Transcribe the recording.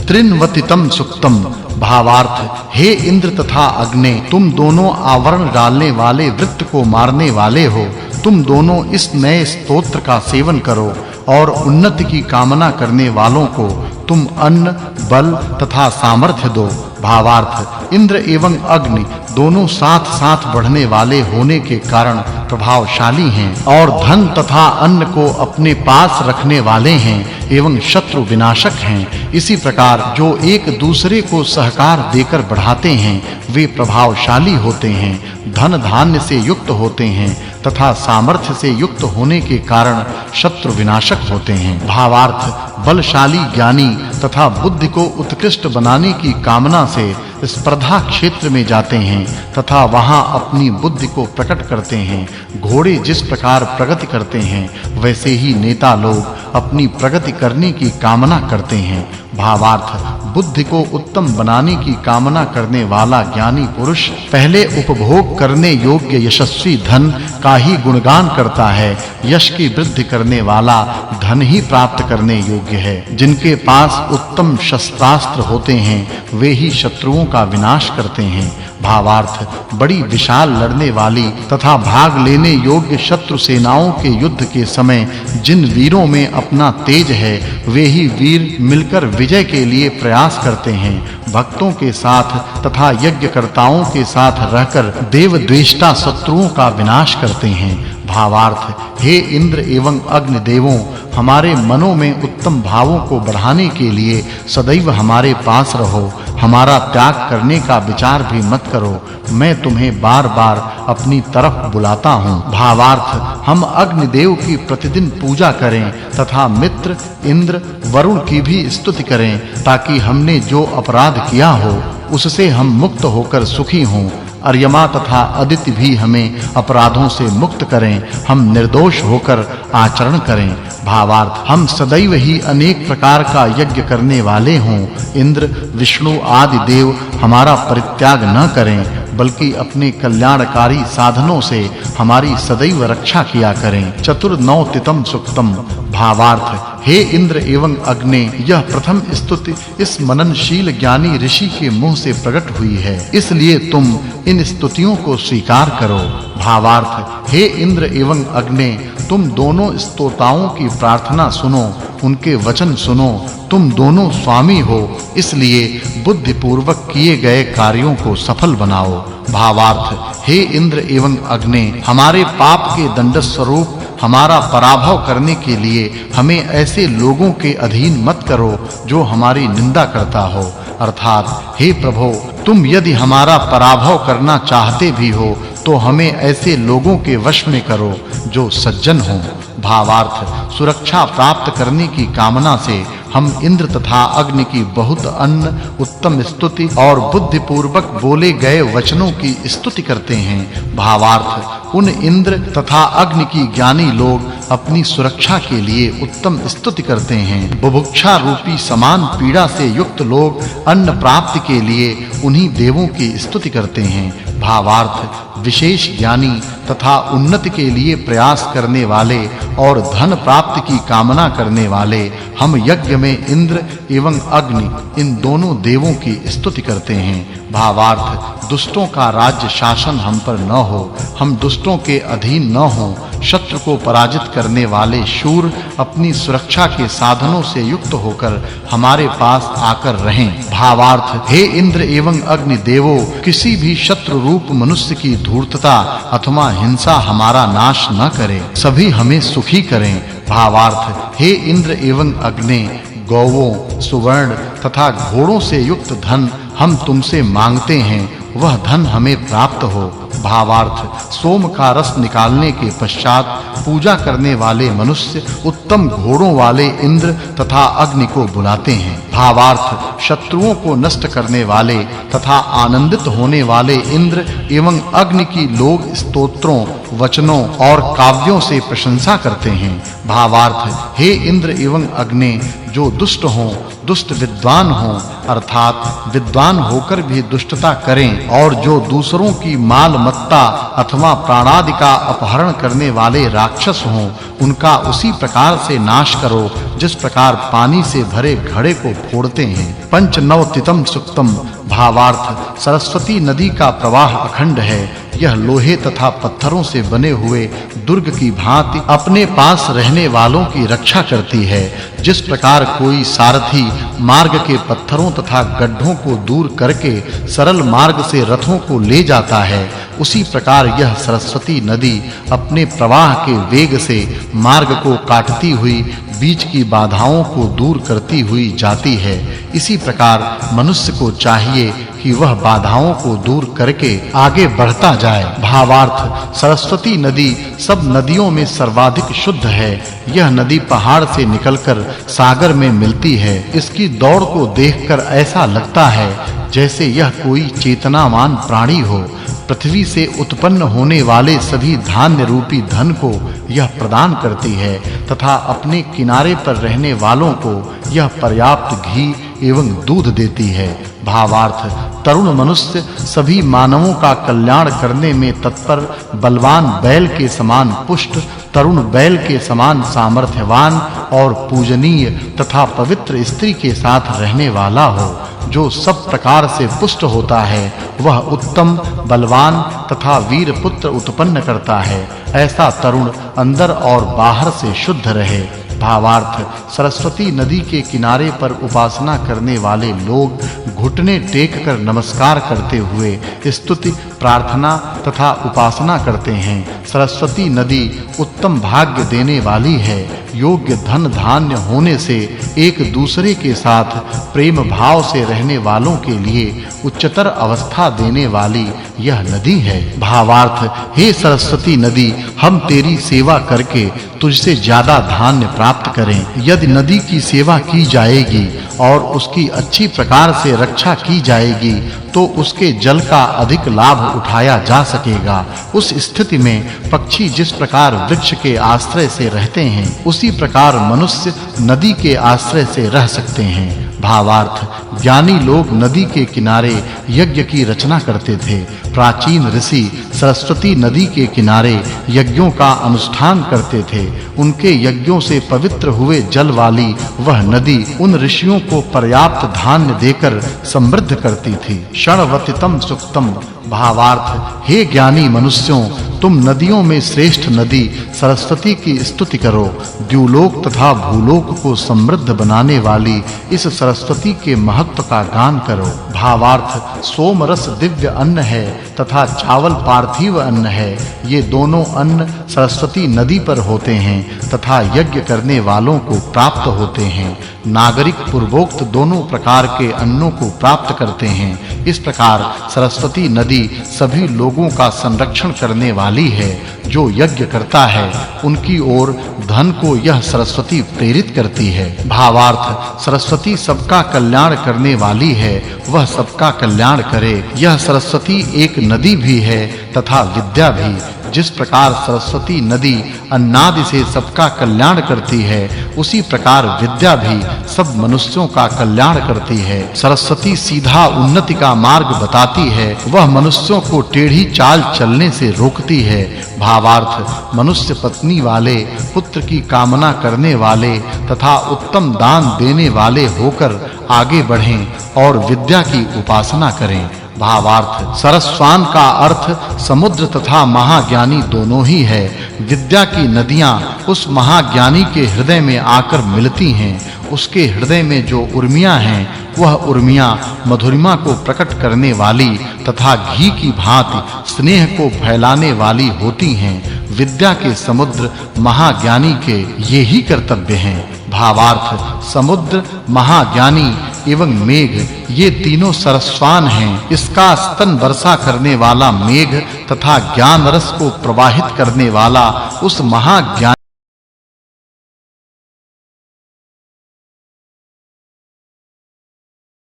त्रिन्वतितम सुक्तम। भावार्थ, हे इंद्र तथा अग्नि, तुम दोनों आवरण डालने वाले वृत्त को मारने वाले हो। तुम दोनों इस नए स्तोत्र का सेवन करो और उन्नति की कामना करने वालों को तुम अन्न, बल तथा सामर्थ्य दो। भावार्थ, इंद्र एवं अग्नि दोनों साथ-साथ बढ़ने वाले होने के कारण प्रभावशाली हैं और धन तथा अन्न को अपने पास रखने वाले हैं एवं शत्रु विनाशक हैं। इसी प्रकार जो एक दूसरे को सहकार देकर बढ़ाते हैं वे प्रभावशाली होते हैं, धन धान्य से युक्त होते हैं तथा सामर्थ्य से युक्त होने के कारण शत्रु विनाशक होते हैं। भावार्थ, बलशाली ज्ञानी तथा बुद्धि को उत्कृष्ट बनाने की कामना से स्पर्धा क्षेत्र में जाते हैं तथा वहां अपनी बुद्धि को प्रकट करते हैं। घोड़े जिस प्रकार प्रगति करते हैं वैसे ही नेता लोग अपनी प्रगति करने की कामना करते हैं। भावार्थ, बुद्धि को उत्तम बनाने की कामना करने वाला ज्ञानी पुरुष पहले उपभोग करने योग्य यशस्वी धन का ही गुणगान करता है। यश की वृद्धि करने वाला धन ही प्राप्त करने योग्य है। जिनके पास उत्तम शस्त्रास्त्र होते हैं वे ही शत्रुओं का विनाश करते हैं। भावार्थ, बड़ी विशाल लड़ने वाली तथा भाग लेने योग्य शत्रु सेनाओं के युद्ध के समय जिन वीरों में अपना तेज है वे ही वीर मिलकर विजय के लिए प्रयास करते हैं। भक्तों के साथ तथा यज्ञकर्ताओं के साथ रहकर देवद्वेष्टा शत्रुओं का विनाश करते हैं। भावार्थ, हे इंद्र एवं अग्नि देवों, हमारे मनों में उत्तम भावों को बढ़ाने के लिए सदैव हमारे पास रहो। हमारा त्याग करने का विचार भी मत करो। मैं तुम्हें बार-बार अपनी तरफ बुलाता हूँ। भावार्थ, हम अग्नि देव की प्रतिदिन पूजा करें तथा मित्र इंद्र वरुण की भी स्तुति करें ताकि हमने जो अपराध किया हो उससे हम मुक्त होकर सुखी हों। अर्यमा तथा अदिति भी हमें अपराधों से मुक्त करें, हम निर्दोष होकर आचरण करें। भावार्थ, हम सदैव ही अनेक प्रकार का यज्ञ करने वाले हों। इंद्र, विष्णु आदि देव हमारा परित्याग न करें बल्कि अपने कल्याणकारी साधनों से हमारी सदैव रक्षा किया करें। चतुर्नवतितम सुक्तम। भावार्थ, हे इंद्र एवं अग्नि, यह प्रथम स्तुति इस मननशील ज्ञानी ऋषि के मुंह से प्रकट हुई है, इसलिए तुम इन स्तुतियों को स्वीकार करो। भावार्थ, हे इंद्र एवं अग्नि, तुम दोनों स्तोताओं की प्रार्थना सुनो, उनके वचन सुनो। तुम दोनों स्वामी हो, इसलिए बुद्धि पूर्वक किए गए कार्यों को सफल बनाओ। भावार्थ, हे इंद्र एवं अग्नि, हमारे पाप के दंड स्वरूप हमारा पराभव करने के लिए हमें ऐसे लोगों के अधीन मत करो जो हमारी निंदा करता हो। अर्थात हे प्रभु, तुम यदि हमारा पराभव करना चाहते भी हो तो हमें ऐसे लोगों के वश में करो जो सज्जन हों। भावार्थ, सुरक्षा प्राप्त करने की कामना से हम इंद्र तथा अग्नि की बहुत अन्न, उत्तम स्तुति और बुद्धि पूर्वक बोले गए वचनों की स्तुति करते हैं। भावार्थ, उन इंद्र तथा अग्नि की ज्ञानी लोग अपनी सुरक्षा के लिए उत्तम स्तुति करते हैं। बुभुक्षा रूपी समान पीड़ा से युक्त लोग अन्न प्राप्ति के लिए उन्हीं देवों की स्तुति करते हैं। भावार्थ, विशेष ज्ञानी तथा उन्नति के लिए प्रयास करने वाले और धन प्राप्ति की कामना करने वाले हम यज्ञ में इंद्र एवं अग्नि इन दोनों देवों की स्तुति करते हैं। भावार्थ, दुष्टों का राज्य शासन हम पर न हो, हम दुष्टों के अधीन न हों। शत्रु को पराजित करने वाले शूर अपनी सुरक्षा के साधनों से युक्त होकर हमारे पास आकर रहें। भावार्थ, हे इंद्र एवं अग्नि देवों, किसी भी शत्रु रूप मनुष्य की धूर्तता अथवा हिंसा हमारा नाश न करे, सभी हमें सुखी करें। भावार्थ, हे इंद्र एवं अग्नि, गौओं, सुवर्ण तथा घोड़ों से युक्त धन हम तुमसे मांगते हैं, वह धन हमें प्राप्त हो। भावार्थ, सोम का रस निकालने के पश्चात पूजा करने वाले मनुष्य उत्तम घोड़ों वाले इंद्र तथा अग्नि को बुलाते हैं। भावार्थ, शत्रुओं को नष्ट करने वाले तथा आनंदित होने वाले इंद्र एवं अग्नि की लोग स्तोत्रों, वचनों और काव्यों से प्रशंसा करते हैं। भावार्थ, हे इंद्र एवं अग्नि, जो दुष्ट हों, दुष्ट विद्वान हों, अर्थात विद्वान होकर भी दुष्टता करें और जो दूसरों की माल मत्ता अथवा प्राणादि का अपहरण करने वाले राक्षस हों, उनका उसी प्रकार से नाश करो जिस प्रकार पानी से भरे घड़े को फोड़ते हैं। पंचनवतितम सुक्तम भावार्थ सरस्वती नदी का प्रवाह अखंड है। यह लोहे तथा पत्थरों से बने हुए दुर्ग की भांति अपने पास रहने वालों की रक्षा करती है। जिस प्रकार कोई सारथी मार्ग के पत्थरों तथा गड्ढों को दूर करके सरल मार्ग से रथों को ले जाता है, उसी प्रकार यह सरस्वती नदी अपने प्रवाह के वेग से मार्ग को काटती हुई बीच की बाधाओं को दूर करती हुई जाती है। इसी प्रकार मनुष्य को चाहिए कि वह बाधाओं को दूर करके आगे बढ़ता जाए। भावार्थ सरस्वती नदी सब नदियों में सर्वाधिक शुद्ध है। यह नदी पहाड़ से निकलकर सागर में मिलती है। इसकी दौड़ को देखकर ऐसा लगता है जैसे यह कोई चेतनावान प्राणी हो। पृथ्वी से उत्पन्न होने वाले सभी धान्य रूपी धन को यह प्रदान करती है तथा अपने किनारे पर रहने वालों को यह पर्याप्त घी एवं दूध देती है। भावार्थ तरुण मनुष्य सभी मानवों का कल्याण करने में तत्पर, बलवान बैल के समान पुष्ट, तरुण बैल के समान सामर्थ्यवान और पूजनीय तथा पवित्र स्त्री के साथ रहने वाला हो। जो सब प्रकार से पुष्ट होता है, वह उत्तम, बलवान तथा वीर पुत्र उत्पन्न करता है। ऐसा तरुण अंदर और बाहर से शुद्ध रहे। भावार्थ सरस्वती नदी के किनारे पर उपासना करने वाले लोग घुटने टेक कर नमस्कार करते हुए स्तुति, प्रार्थना तथा उपासना करते हैं। सरस्वती नदी उत्तम भाग्य देने वाली है। योग्य धन धान्य होने से एक दूसरे के साथ प्रेम भाव से रहने वालों के लिए उच्चतर अवस्था देने वाली यह नदी है। भावार्थ हे सरस्वती नदी, हम तेरी सेवा करके तुझसे ज्यादा धान्य प्राप्त करें। यदि नदी की सेवा की जाएगी और उसकी अच्छी प्रकार से रक्षा की जाएगी तो उसके जल का अधिक लाभ उठाया जा सकेगा। उस स्थिति में पक्षी जिस प्रकार वृक्ष के आश्रय से रहते हैं, उसी प्रकार मनुष्य नदी के आश्रय से रह सकते हैं। भावार्थ ज्ञानी लोग नदी के किनारे यज्ञ की रचना करते थे। प्राचीन ऋषि सरस्वती नदी के किनारे यज्ञों का अनुष्ठान करते थे। उनके यज्ञों से पवित्र हुए जल वाली वह नदी उन ऋषियों को पर्याप्त धान्य देकर समृद्ध करती थी। क्षणवतितम सुक्तम भावार्थ हे ज्ञानी मनुष्यों, तुम नदियों में श्रेष्ठ नदी सरस्वती की स्तुति करो। द्युलोक तथा भूलोक को समृद्ध बनाने वाली इस सरस्वती के महत्व का गान करो। भावार्थ सोम रस दिव्य अन्न है तथा चावल पार्थिव अन्न है। ये दोनों अन्न सरस्वती नदी पर होते हैं तथा यज्ञ करने वालों को प्राप्त होते हैं। नागरिक पूर्वोक्त दोनों प्रकार के अन्नों को प्राप्त करते हैं। इस प्रकार सरस्वती नदी सभी लोगों का संरक्षण करने वाली है। जो यज्ञ करता है उनकी ओर धन को यह सरस्वती प्रेरित करती है। भावार्थ सरस्वती सबका कल्याण करने वाली है, वह सबका कल्याण करे। यह सरस्वती एक नदी भी है तथा विद्या भी। जिस प्रकार सरस्वती नदी अन्नादि से सबका कल्याण करती है, उसी प्रकार विद्या भी सब मनुष्यों का कल्याण करती है। सरस्वती सीधा उन्नति का मार्ग बताती है, वह मनुष्यों को टेढ़ी चाल चलने से रोकती है। भावार्थ मनुष्य पत्नी वाले, पुत्र की कामना करने वाले तथा उत्तम दान देने वाले होकर आगे बढ़ें और विद्या की उपासना करें। भावार्थ सरस्वान का अर्थ समुद्र तथा महाज्ञानी दोनों ही है। विद्या की नदियां उस महाज्ञानी के हृदय में आकर मिलती हैं। उसके हृदय में जो उर्मियां हैं, वह उर्मियां मधुरिमा को प्रकट करने वाली तथा घी की भांति स्नेह को फैलाने वाली होती हैं। विद्या के समुद्र महाज्ञानी के यही कर्तव्य हैं। भावार्थ समुद्र, महाज्ञानी एवं मेघ ये तीनों सरस्वान हैं। इसका स्तन वर्षा करने वाला मेघ तथा ज्ञान रस को प्रवाहित करने वाला उस महाज्ञान